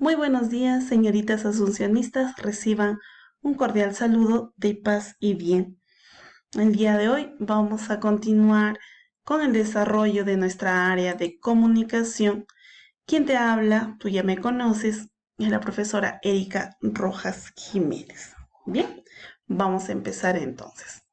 Muy buenos días, señoritas asuncionistas. Reciban un cordial saludo de paz y bien. El día de hoy vamos a continuar con el desarrollo de nuestra área de comunicación. Quien te habla, tú ya me conoces, es la profesora Erika Rojas Jiménez. Bien, vamos a empezar entonces.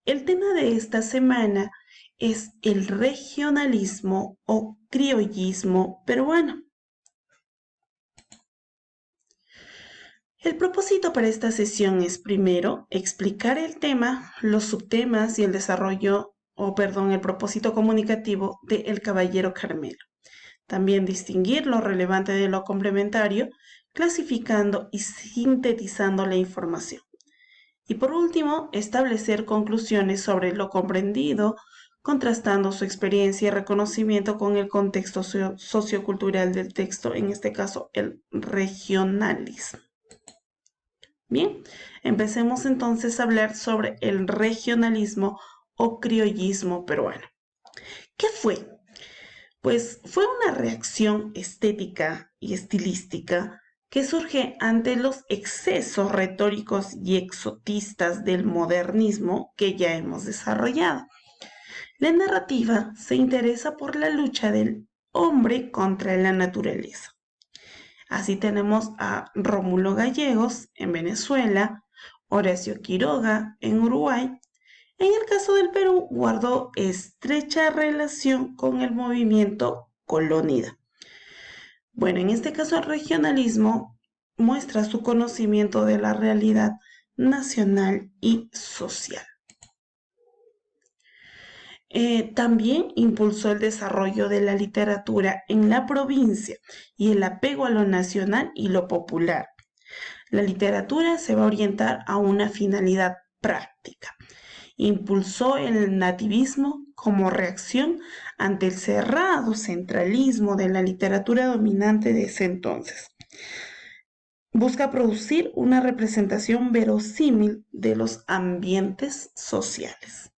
El tema de esta semana es el regionalismo o criollismo peruano. El propósito para esta sesión es primero explicar el tema, los subtemas y el el propósito comunicativo de El Caballero Carmelo. También distinguir lo relevante de lo complementario, clasificando y sintetizando la información. Y por último, establecer conclusiones sobre lo comprendido, contrastando su experiencia y reconocimiento con el contexto sociocultural del texto, en este caso el regionalismo. Bien, empecemos entonces a hablar sobre el regionalismo o criollismo peruano. ¿Qué fue? Pues fue una reacción estética y estilística que surge ante los excesos retóricos y exotistas del modernismo que ya hemos desarrollado. La narrativa se interesa por la lucha del hombre contra la naturaleza. Así tenemos a Rómulo Gallegos en Venezuela, Horacio Quiroga en Uruguay. En el caso del Perú, guardó estrecha relación con el movimiento colonida. Bueno, en este caso el regionalismo muestra su conocimiento de la realidad nacional y social. También impulsó el desarrollo de la literatura en la provincia y el apego a lo nacional y lo popular. La literatura se va a orientar a una finalidad práctica. Impulsó el nativismo como reacción ante el cerrado centralismo de la literatura dominante de ese entonces. Busca producir una representación verosímil de los ambientes sociales.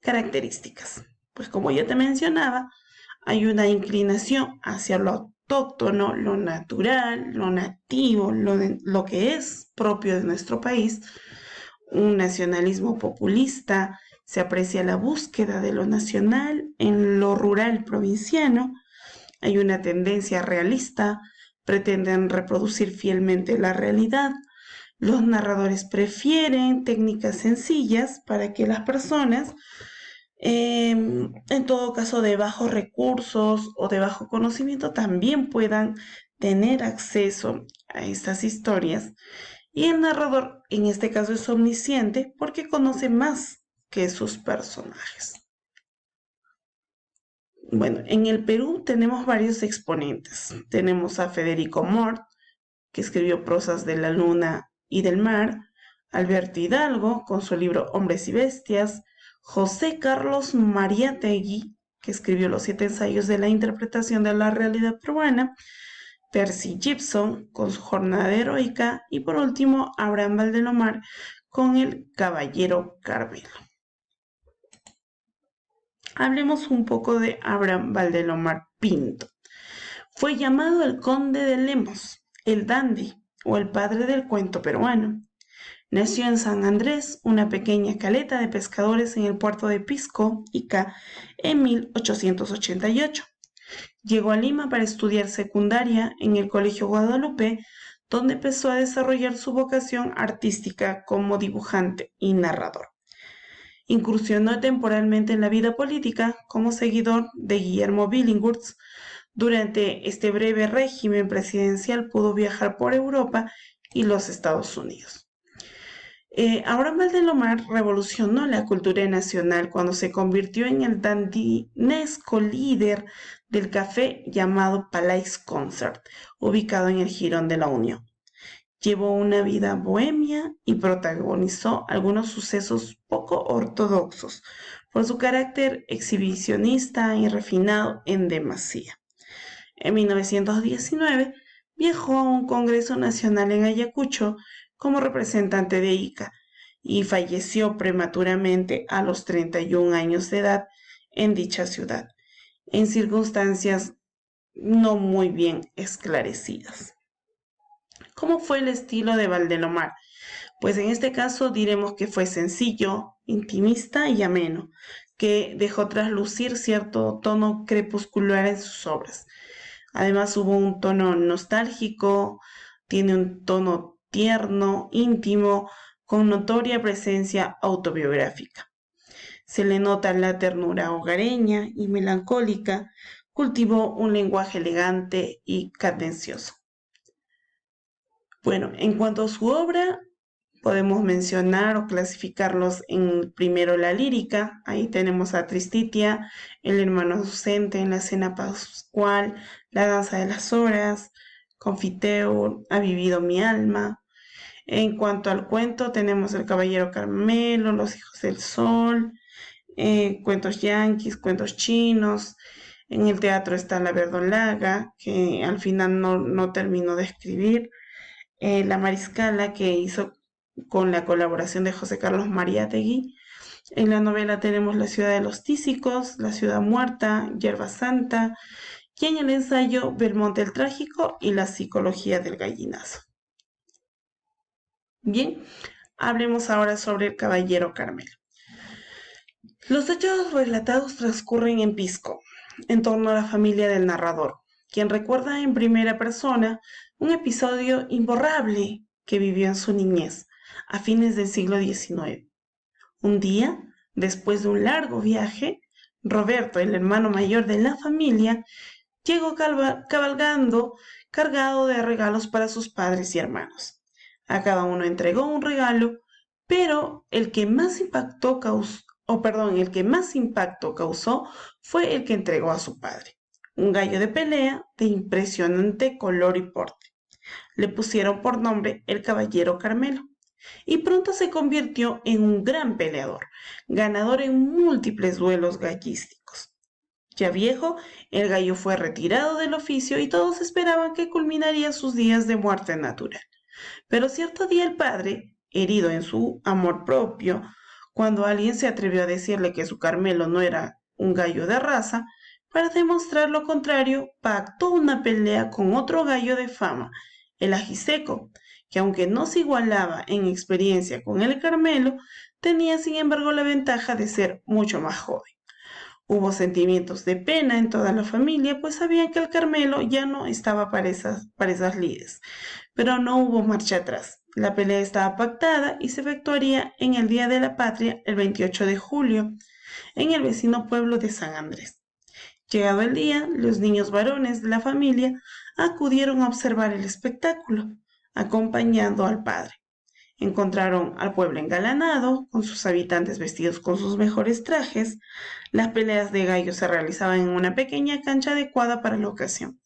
Características. Pues como ya te mencionaba, hay una inclinación hacia lo autóctono, lo natural, lo nativo, lo que es propio de nuestro país, un nacionalismo populista, se aprecia la búsqueda de lo nacional en lo rural provinciano, hay una tendencia realista, pretenden reproducir fielmente la realidad, los narradores prefieren técnicas sencillas para que las personas en todo caso de bajos recursos o de bajo conocimiento, también puedan tener acceso a estas historias. Y el narrador, en este caso, es omnisciente porque conoce más que sus personajes. Bueno, en el Perú tenemos varios exponentes. Tenemos a Federico Mort, que escribió Prosas de la Luna y del Mar, Alberto Hidalgo, con su libro Hombres y Bestias, José Carlos Mariátegui, que escribió Los 7 ensayos de la interpretación de la realidad peruana, Percy Gibson, con su Jornada heroica, y por último, Abraham Valdelomar, con El Caballero Carmelo. Hablemos un poco de Abraham Valdelomar Pinto. Fue llamado el Conde de Lemos, el dandy o el padre del cuento peruano. Nació en San Andrés, una pequeña caleta de pescadores en el puerto de Pisco, Ica, en 1888. Llegó a Lima para estudiar secundaria en el Colegio Guadalupe, donde empezó a desarrollar su vocación artística como dibujante y narrador. Incursionó temporalmente en la vida política como seguidor de Guillermo Billinghurst. Durante este breve régimen presidencial pudo viajar por Europa y los Estados Unidos. Abraham Valdelomar revolucionó la cultura nacional cuando se convirtió en el dandinesco líder del café llamado Palais Concert, ubicado en el Jirón de la Unión. Llevó una vida bohemia y protagonizó algunos sucesos poco ortodoxos por su carácter exhibicionista y refinado en demasía. En 1919 viajó a un Congreso Nacional en Ayacucho como representante de Ica y falleció prematuramente a los 31 años de edad en dicha ciudad, en circunstancias no muy bien esclarecidas. ¿Cómo fue el estilo de Valdelomar? Pues en este caso diremos que fue sencillo, intimista y ameno, que dejó traslucir cierto tono crepuscular en sus obras. Además hubo un tono nostálgico, tiene un tono tierno, íntimo, con notoria presencia autobiográfica. Se le nota la ternura hogareña y melancólica, cultivó un lenguaje elegante y cadencioso. Bueno, en cuanto a su obra, podemos mencionar o clasificarlos en primero la lírica, ahí tenemos a Tristitia, el hermano ausente en la cena pascual, la danza de las horas, Confiteor, ha vivido mi alma. En cuanto al cuento, tenemos el Caballero Carmelo, Los hijos del sol, cuentos yanquis, cuentos chinos. En el teatro está La Verdolaga, que al final no terminó de escribir. La Mariscala, que hizo con la colaboración de José Carlos Mariátegui. En la novela tenemos La ciudad de los tísicos, La ciudad muerta, Hierba Santa, y en el ensayo Belmonte el trágico y La psicología del gallinazo. Bien, hablemos ahora sobre el Caballero Carmelo. Los hechos relatados transcurren en Pisco, en torno a la familia del narrador, quien recuerda en primera persona un episodio imborrable que vivió en su niñez, a fines del siglo XIX. Un día, después de un largo viaje, Roberto, el hermano mayor de la familia, llegó cabalgando cargado de regalos para sus padres y hermanos. A cada uno entregó un regalo, pero el que más impacto causó fue el que entregó a su padre, un gallo de pelea de impresionante color y porte. Le pusieron por nombre el Caballero Carmelo, y pronto se convirtió en un gran peleador, ganador en múltiples duelos gallísticos. Ya viejo, el gallo fue retirado del oficio y todos esperaban que culminaría sus días de muerte natural. Pero cierto día el padre, herido en su amor propio, cuando alguien se atrevió a decirle que su Carmelo no era un gallo de raza, para demostrar lo contrario, pactó una pelea con otro gallo de fama, el ajiseco, que aunque no se igualaba en experiencia con el Carmelo, tenía sin embargo la ventaja de ser mucho más joven. Hubo sentimientos de pena en toda la familia, pues sabían que el Carmelo ya no estaba para esas lides. Pero no hubo marcha atrás. La pelea estaba pactada y se efectuaría en el Día de la Patria, el 28 de julio, en el vecino pueblo de San Andrés. Llegado el día, los niños varones de la familia acudieron a observar el espectáculo, acompañando al padre. Encontraron al pueblo engalanado, con sus habitantes vestidos con sus mejores trajes. Las peleas de gallos se realizaban en una pequeña cancha adecuada para la ocasión.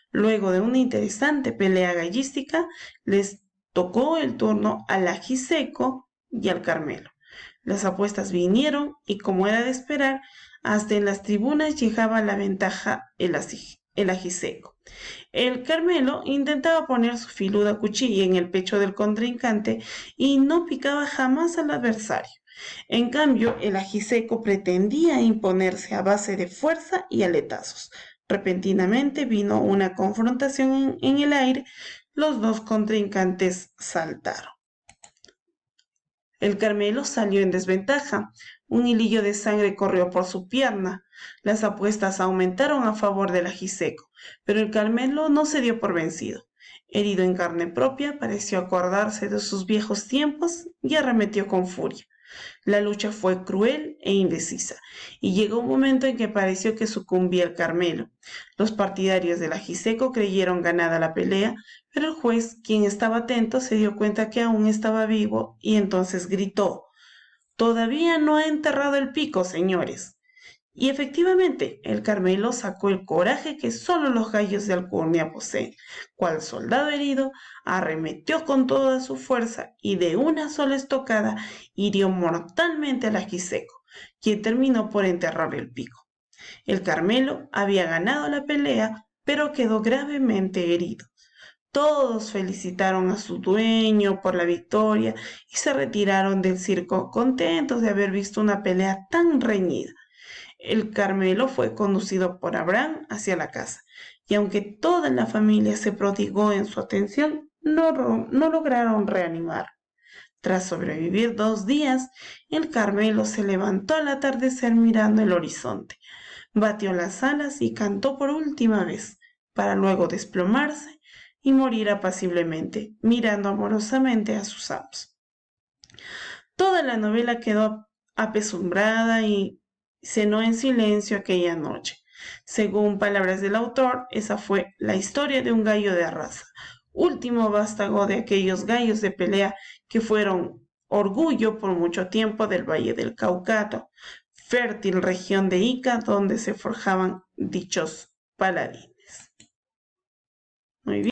Luego de una interesante pelea gallística, les tocó el turno al ajiseco y al Carmelo. Las apuestas vinieron y, como era de esperar, hasta en las tribunas llegaba la ventaja el ajiseco. El Carmelo intentaba poner su filuda cuchilla en el pecho del contrincante y no picaba jamás al adversario. En cambio, el ajiseco pretendía imponerse a base de fuerza y aletazos. Repentinamente vino una confrontación en el aire. Los dos contrincantes saltaron. El Carmelo salió en desventaja. Un hilillo de sangre corrió por su pierna. Las apuestas aumentaron a favor del ajiseco, pero el Carmelo no se dio por vencido. Herido en carne propia, pareció acordarse de sus viejos tiempos y arremetió con furia. La lucha fue cruel e indecisa, y llegó un momento en que pareció que sucumbía el Carmelo. Los partidarios del ajiseco creyeron ganada la pelea, pero el juez, quien estaba atento, se dio cuenta que aún estaba vivo y entonces gritó: «Todavía no ha enterrado el pico, señores». Y efectivamente, el Carmelo sacó el coraje que solo los gallos de Alcurnia poseen. Cual soldado herido, arremetió con toda su fuerza y de una sola estocada hirió mortalmente al ajiseco, quien terminó por enterrar el pico. El Carmelo había ganado la pelea, pero quedó gravemente herido. Todos felicitaron a su dueño por la victoria y se retiraron del circo contentos de haber visto una pelea tan reñida. El Carmelo fue conducido por Abraham hacia la casa, y aunque toda la familia se prodigó en su atención, no lograron reanimar. Tras sobrevivir 2 días, el Carmelo se levantó al atardecer mirando el horizonte, batió las alas y cantó por última vez, para luego desplomarse y morir apaciblemente, mirando amorosamente a sus amos. Toda la novela quedó apesumbrada y cenó en silencio aquella noche. Según palabras del autor, esa fue la historia de un gallo de raza, último vástago de aquellos gallos de pelea que fueron orgullo por mucho tiempo del Valle del Caucato, fértil región de Ica donde se forjaban dichos paladines. Muy bien.